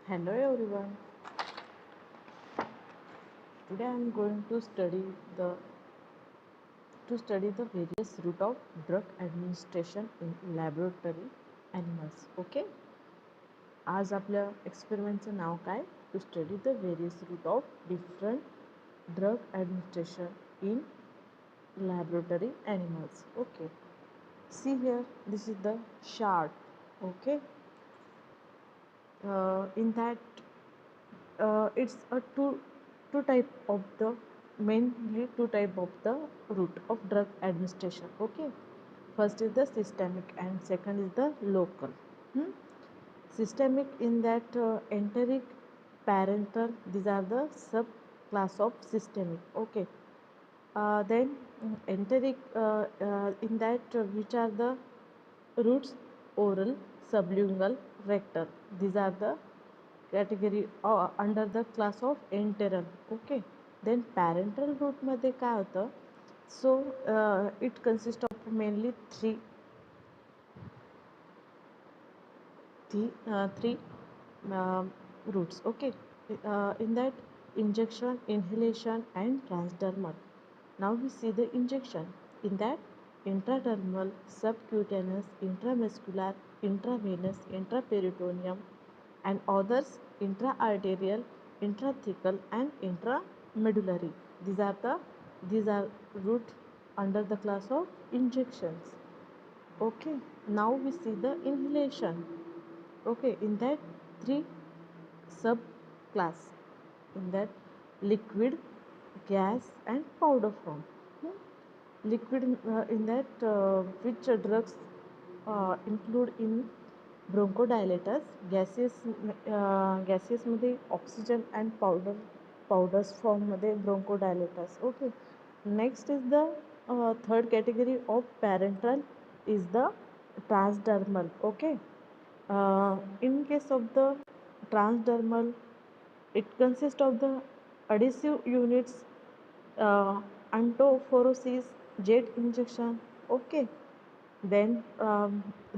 Hello everyone. Today I am going the to study the various route of drug administration in laboratory animals. Okay. आज आपल्या एक्सपेरिमेंटचं नाव काय? To study the various route of different drug administration in laboratory animals. Okay. See here, this is the chart. Okay. In that it's a two type of the mainly two type of the route of drug administration. Okay, first is the systemic and second is the local. hmm? Systemic in that enteric, parental, these are the sub class of systemic. Okay, then enteric in that which are the routes: oral, sublingual, rectal. These are the category under the class of enteral. Okay, then parental route मध्ये काय होतं? So it consists of mainly three routes. Okay, in that injection, inhalation, and transdermal. Now we see the injection. In that intradermal, subcutaneous, intramuscular, intravenous, intraperitoneum, and others intra-arterial, intrathecal, and intramedullary. These are route under the class of injections. Okay, now we see the inhalation. Okay, in that three sub class. In that liquid, gas, and powder form. Liquid in that which drugs include in bronchodilators, gaseous मध्ये oxygen and powders form मध्ये bronchodilators. Okay, next is the third category of parenteral is the transdermal. Okay, in case of the transdermal, it consists of the adhesive units, antophorosis, jet injection. Okay, then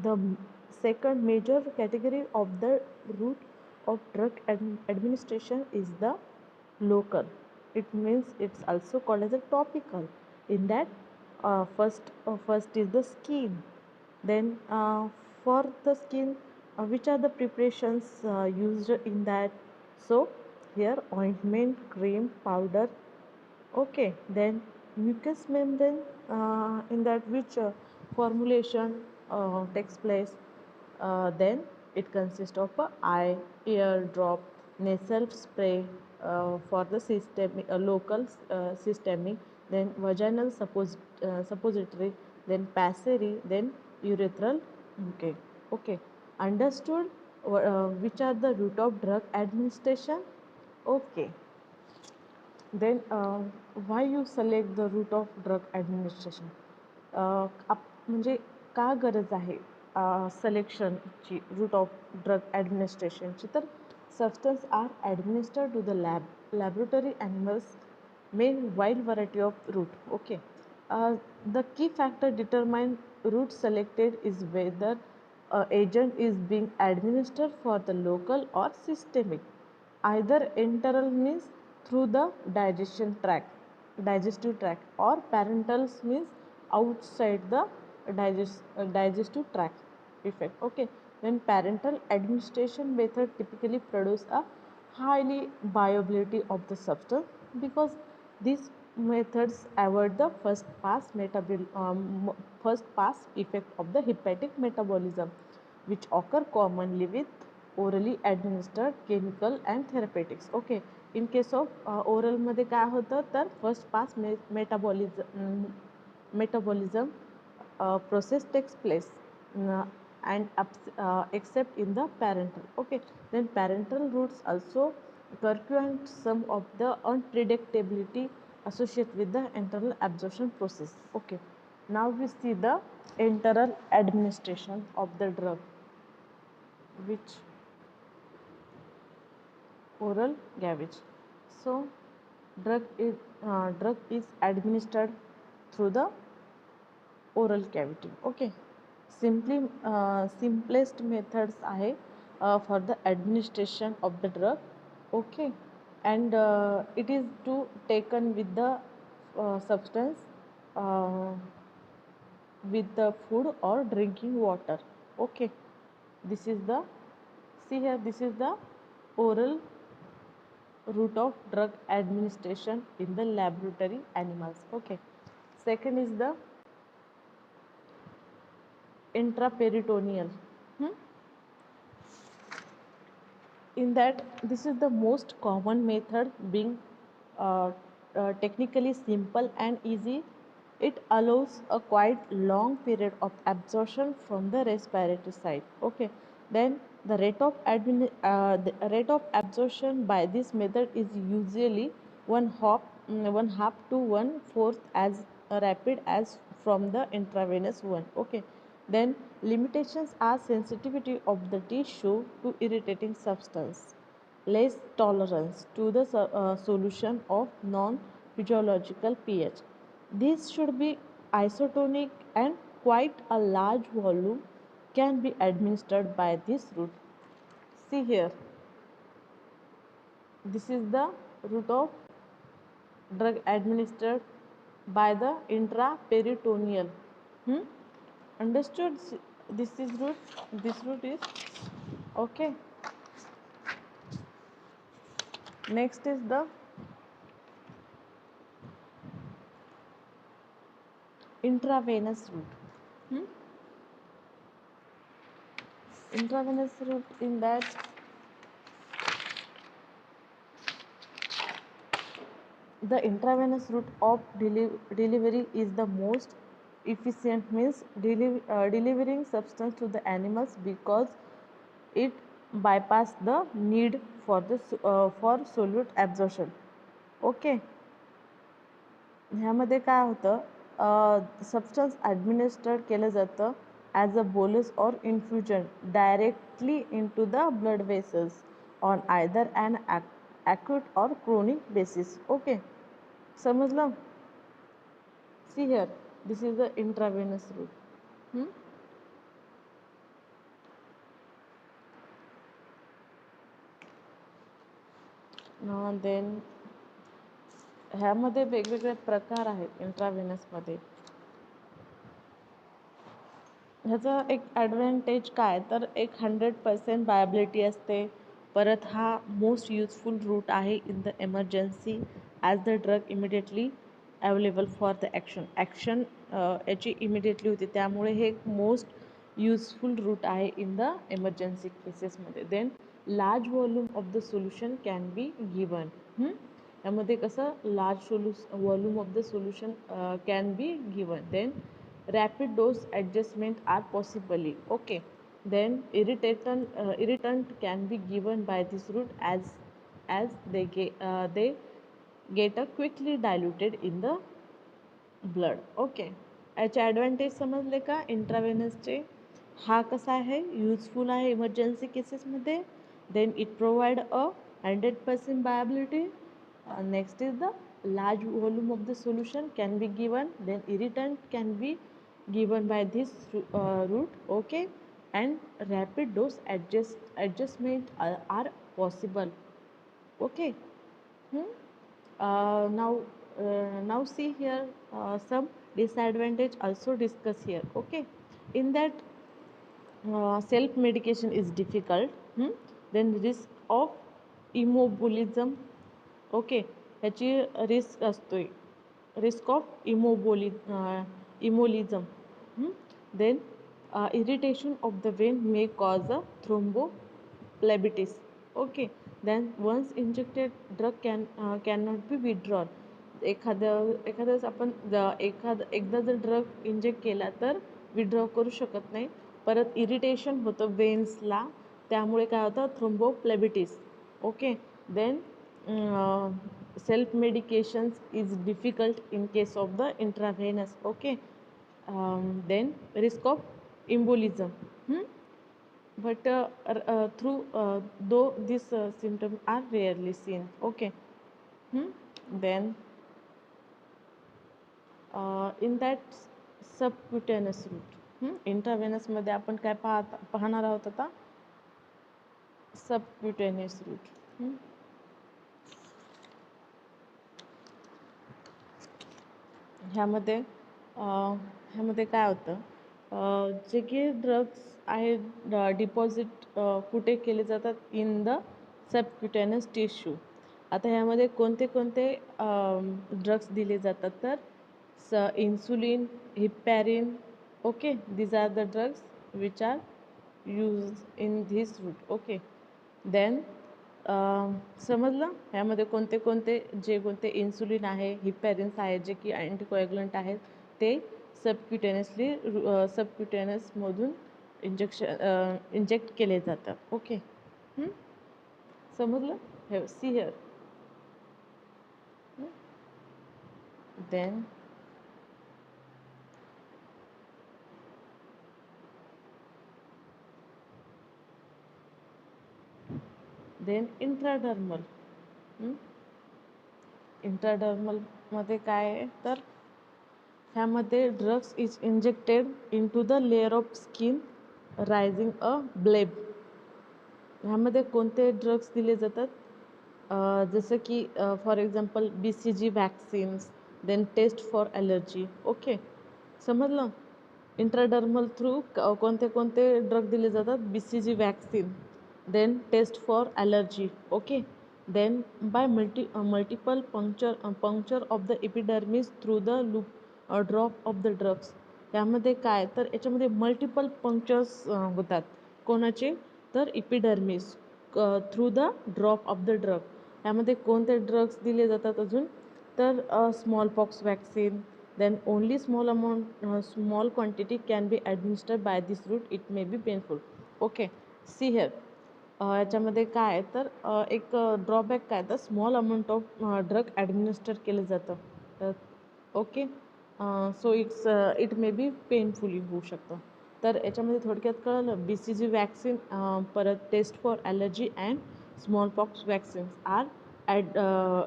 the second major category of the route of drug administration is the local. It means it's also called as a topical. In that first is the skin. Then for the skin, which are the preparations used in that? So here ointment, cream, powder. Okay, then mucous membrane, in that which formulation takes place. Then it consists of a eye, ear drop, nasal spray for the systemic, local systemic, then vaginal suppository, then pessary, then urethral. Okay, okay. Understood which are the route of drug administration? Okay. Then why you select the route of drug administration? म्हणजे का गरज आहे सिलेक्शनची route of drug ॲडमिनिस्ट्रेशनची? तर substance are administered to the laboratory animals main wide variety of route. Okay, the key factor determine route selected is whether agent is being administered for the local or systemic. Either enteral means through the digestive tract, or parental means outside the digestive tract effect. Okay, then parental administration method typically produce a highly bioavailability of the substance, because these methods avoid the first pass effect of the hepatic metabolism, which occur commonly with orally administered chemical and therapeutics. Okay, in case of oral मध्ये काय होतं, तर first pass metabolism process takes place, and except in the parental. Okay, then parental routes also circumvent some of the unpredictability associated with the enteral absorption process. Okay, now we see the enteral administration of the drug, which oral gavage. So drug is administered through the oral cavity. Okay, simplest methods आहे for the administration of the drug. Okay, and it is to taken with the substance, uh, with the food or drinking water. Okay, this is the, see here, this is the oral route of drug administration in the laboratory animals. Okay, second is the intraperitoneal. Hmm? In that, this is the most common method, being uh, technically simple and easy. It allows a quite long period of absorption from the respiratory side. Okay, then the rate of absorption by this method is usually one half to one fourth as rapid as from the intravenous one. Okay, then limitations are sensitivity of the tissue to irritating substance, less tolerance to the solution of non-physiological pH. This should be isotonic, and quite a large volume can be administered by this route. See here, this is the route of drug administered by the intraperitoneal. Hmm? Understood? This is route. This route is okay. Next is the intravenous route. Hmm? Intravenous route, in that the intravenous route of delivery is the most efficient means delivering substance to the animals, because it bypass the need for the for solute absorption. Okay, ह्यामध्ये काय होतं, substance administered केलं जातं as a bolus or infusion directly into the blood vessels on either an acute or chronic basis. Okay, समजलं? See here, this is the intravenous route. Then ह्यामध्ये वेगवेगळे प्रकार आहेत इंट्राव्हेनसमध्ये. ह्याचा एक ॲडव्हान्टेज काय, तर एक 100% वायबिलिटी असते. परत हा मोस्ट यूजफुल रूट आहे in the emergency, as the drug immediately available for the action याची इमिडिएटली होती, त्यामुळे हे एक मोस्ट यूजफुल रूट आहे इन द एमर्जन्सी केसेसमध्ये. Then large volume of the solution can be given. यामध्ये कसं large volume of the solution can be given. Then rapid dose adjustment are possibly. Okay, then irritant can be given by this route, as they get a quickly diluted in the blood. Okay, याचे advantage समजले का इंट्रावेनसचे? हा कसा आहे, useful आहे emergency केसेसमध्ये. Then it provide a 100% bioavailability. Next is the large volume of the solution can be given. Then irritant can be given by this route. Okay, and rapid dose adjustment are possible. Okay. Now see here, some disadvantage also discuss here. Okay, in that self medication is difficult. Then risk of immobilism. Okay, ह्याची risk असतोय, risk of immobilism. Then irritation of the vein may cause a thrombophlebitis. Okay, then once injected drug can not be withdrawn. एखाद्यावेळेस आपण एकदा जर drug inject केला तर withdraw करू शकत नाही. परत इरिटेशन होतं वेन्सला, त्यामुळे काय होतं, thrombophlebitis. Okay, then self medications is difficult in case of the intravenous. Okay, then risk of embolism. But through though these symptoms are rarely seen. Okay. Then in that subcutaneous route, intravenous मध्ये आपण काय पाहणार आहोत आता, सबक्युटेनियस root. ह्यामध्ये ह्यामध्ये काय होतं, जे की ड्रग्स आहेत डिपॉझिट कुठे केले जातात, इन द सबक्युटेनियस टिश्यू. आता ह्यामध्ये कोणते कोणते ड्रग्स दिले जातात, तर insulin, heparin. Okay, these are the drugs which are used in this route. Okay, then समजलं ह्यामध्ये कोणते कोणते जे कोणते इन्सुलिन आहे, हिपॅरिन्स आहे, जे की अँटीकोॲग्युलंट आहेत, ते सबक्युटेनियसमधून इंजेक्ट केले जातात. ओके, समजलं. हे सी हिअर. Then intradermal. इंट्राडर्मलमध्ये काय आहे, तर ह्यामध्ये drugs is injected into the layer of skin raising a bleb. ह्यामध्ये कोणते ड्रग्स दिले जातात, जसं की for example BCG vaccines, then test for allergy. Okay, समजलं. इंट्राडर्मल थ्रू कोणते कोणते ड्रग दिले जातात, BCG vaccine, then test for allergy. Okay, then by multiple puncture of the epidermis through the loop drop of the drugs. यामध्ये काय, तर याच्यामध्ये multiple punctures होतात. कोणाचे, तर epidermis through the drop of the drug. यामध्ये कोणते ड्रग्स दिले जातात अजून, तर smallpox vaccine, then only small quantity can be administered by this route, it may be painful. Okay, see here. याच्यामध्ये काय आहे, तर एक ड्रॉबॅक काय, तर small amount of drug administer केलं जातं. Okay, so it may be painfully होऊ शकतं. तर याच्यामध्ये थोडक्यात कळलं, BCG वॅक्सिन, परत test for allergy and smallpox vaccines are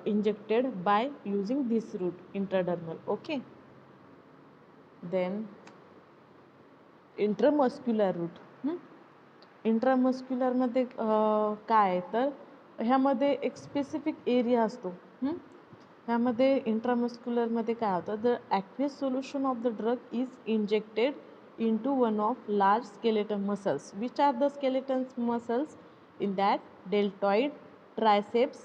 injected by using this route, intradermal. Okay, then intramuscular route. इंट्रामस्क्युलरमध्ये काय आहे, तर ह्यामध्ये एक स्पेसिफिक एरिया असतो. ह्यामध्ये इंट्रामस्क्युलरमध्ये काय होतं, the aqueous solution of the drug is injected into one of large skeletal muscles. Which are the skeletal muscles? In that, deltoid, triceps,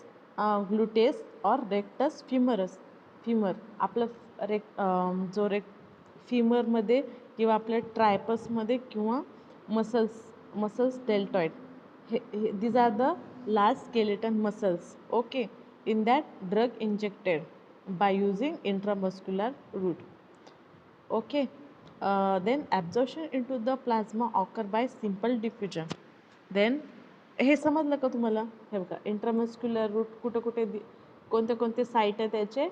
gluteus or rectus femoris. femur आपलं जो फिमरमध्ये किंवा आपल्या ट्रायपसमध्ये किंवा muscles deltoid, these are the large skeleton muscles. Okay, in that drug injected by using intramuscular route. Okay, then absorption into the plasma occur by simple diffusion. Then हे समजलं का तुम्हाला, हे बघा intramuscular root कुठे कुठे कोणते कोणते साईट आहे त्याचे,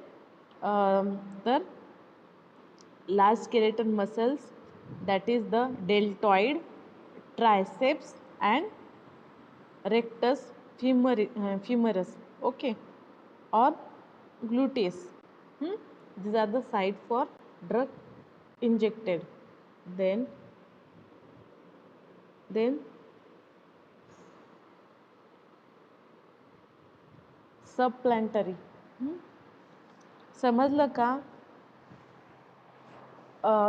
तर large skeleton muscles, that is the deltoid, triceps and rectus femoris. Okay, or gluteus. These are the site for drug injected. Then subplantary. समजलं का,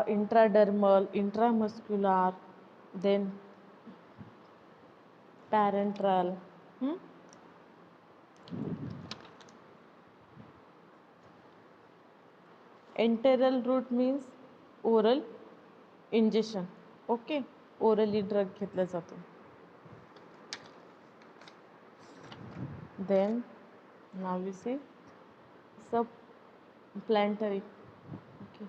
intradermal, intramuscular, then parenteral. Enteral route means oral injection. Okay, orally drug घेतला जातो. Then now we see subplantary. Okay.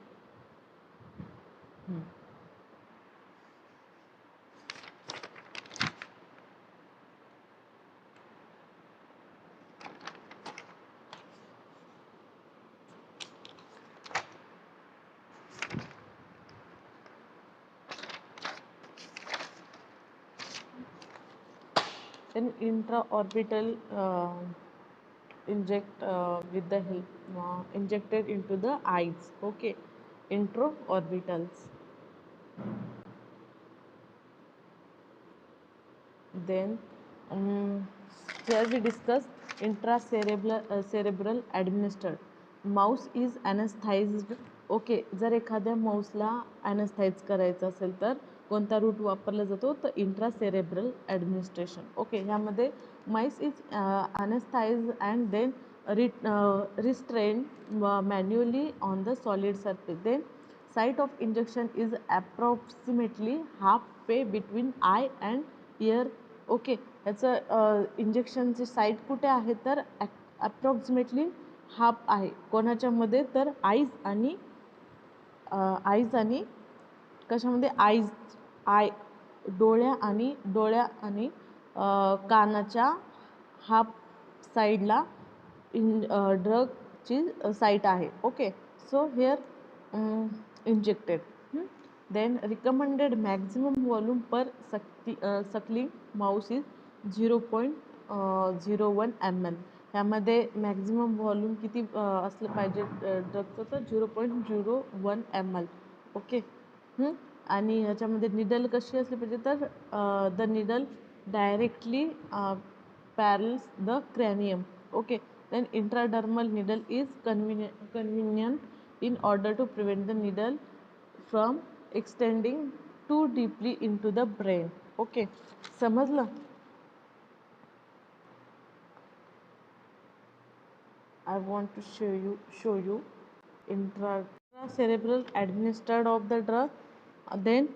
Then intraorbital inject with the help injected into the eyes. Okay, intraorbitals. Then Um, here we discuss cerebral administered. Mouse is anesthetized. Okay, जर एखाद्या माऊसला ॲनेस्थाईज करायचं असेल तर कोणता root वापरला जातो, तर इंट्रासेरेब्रल ॲडमिनिस्ट्रेशन. ओके, ह्यामध्ये mice is anaesthetise and then restrain manually on the solid surface. Then site of injection is approximately half way between eye and ear. Okay, ह्याचं इंजेक्शनची साईट कुठे आहे, तर ॲप्रॉक्सिमेटली हाफ आहे. कोणाच्यामध्ये, तर आईज आणि कशामध्ये, डोळ्या आणि कानाच्या हाफ साईडला ड्रगची साईट आहे. Okay, so here injected. Then recommended maximum volume per suckling mouse is 0.01 ml. ह्यामध्ये मॅक्झिमम व्हॉल्यूम किती असलं पाहिजे ड्रगचं, तर 0.01 ml. ओके, आणि ह्याच्यामध्ये निडल कशी असली पाहिजे, तर the needle directly pierces the cranium. Okay, then intradermal needle is convenient in order to prevent the needle from extending too deeply into the brain. Okay, समजलं. I want to show you intracerebral administered of the drug. Then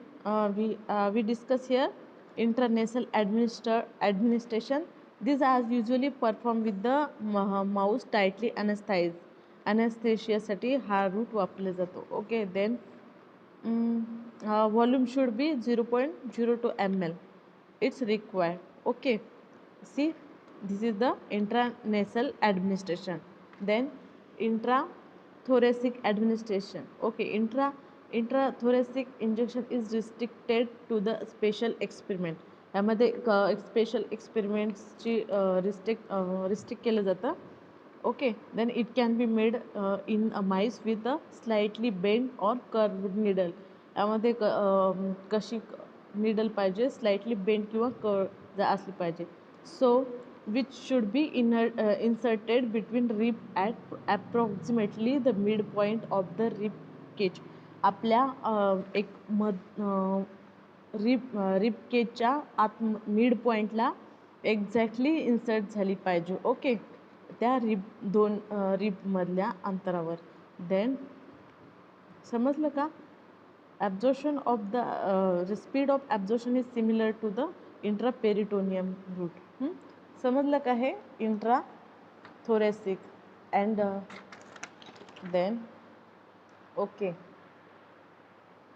we discuss here intranasal administration. These are usually performed with the mouse tightly anesthetized. Anesthesia साठी हा root वापरला जातो. Okay, then volume should be 0.02 ml. It's required. Okay, see, this is the intranasal administration. Then intrathoracic administration. Okay, intrathoracic injection is restricted to the special experiment. यामध्ये special एक्सपेरिमेंट्सची restrict केलं जातं. Okay, then it can be made in a mice with a slightly bent or curved needle. यामध्ये कशी needle पाहिजे, slightly bend किंवा curve असली पाहिजे. So which should be inserted between rib at approximately the mid point of the rib cage. आपल्या एक rib केजच्या आत mid पॉईंटला एक्झॅक्टली इन्सर्ट झाली पाहिजे. ओके, त्या दोन रिबमधल्या अंतरावर. देन समजलं का. Absorption of the speed of absorption is similar to the intraperitoneum route. समजलं का हे intrathoracic and then okay,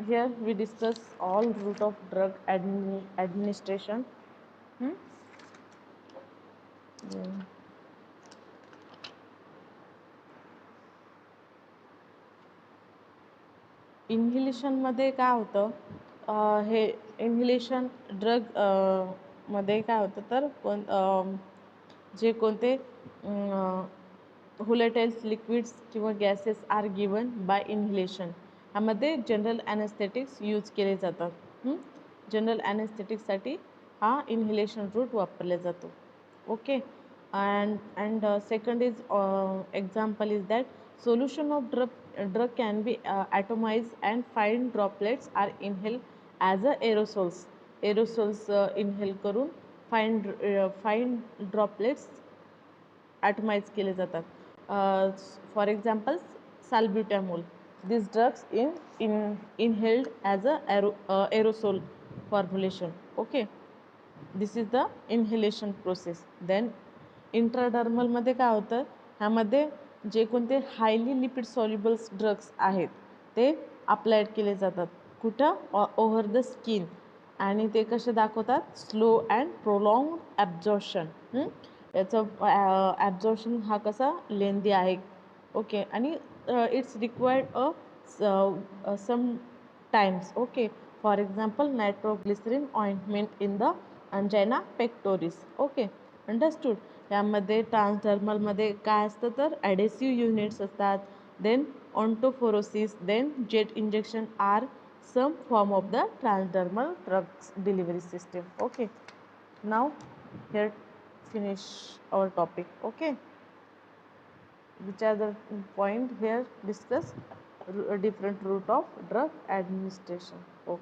here we discuss all route of drug administration. इन्हेलेशनमध्ये काय होतं, हे इन्हेलेशन ड्रग मध्ये काय होतं, तर जे कोणते व्होलेटाइल्स लिक्विड्स किंवा gases are given by inhalation. ह्यामध्ये जनरल ॲनेस्थेटिक्स यूज केले जातात. जनरल ॲनेस्थेटिक्ससाठी हा इन्हेलेशन रूट वापरला जातो. Okay, and second is example is that solution of drug can be atomized and fine droplets are inhaled as a aerosols inhale करून fine droplets atomize केले जातात. For example, salbutamol. These drugs inhaled as a aerosol formulation. Okay, this is the inhalation process. Then intradermal मध्ये काय होतं, ह्यामध्ये जे कोणते highly lipid सॉल्युबल्स drugs आहेत ते अप्लाइड केले जातात. कुठं, ओव्हर द स्किन. आणि ते कसे दाखवतात, स्लो अँड प्रोलॉंग ॲब्झॉर्प्शन. याचं ॲब्झॉर्प्शन हा कसा लेंदी आहे. ओके, आणि it's required some times. Okay, for example nitroglycerin ointment in the angina pectoris. Okay, understood. यामध्ये ट्रान्सडर्मलमध्ये काय असतं, तर ॲडेसिव्ह युनिट्स असतात. Then iontophoresis, then jet injection are some form of the transdermal drugs delivery system. Okay, now here finish our topic. Okay, which are the point here discuss different route of drug administration. Okay.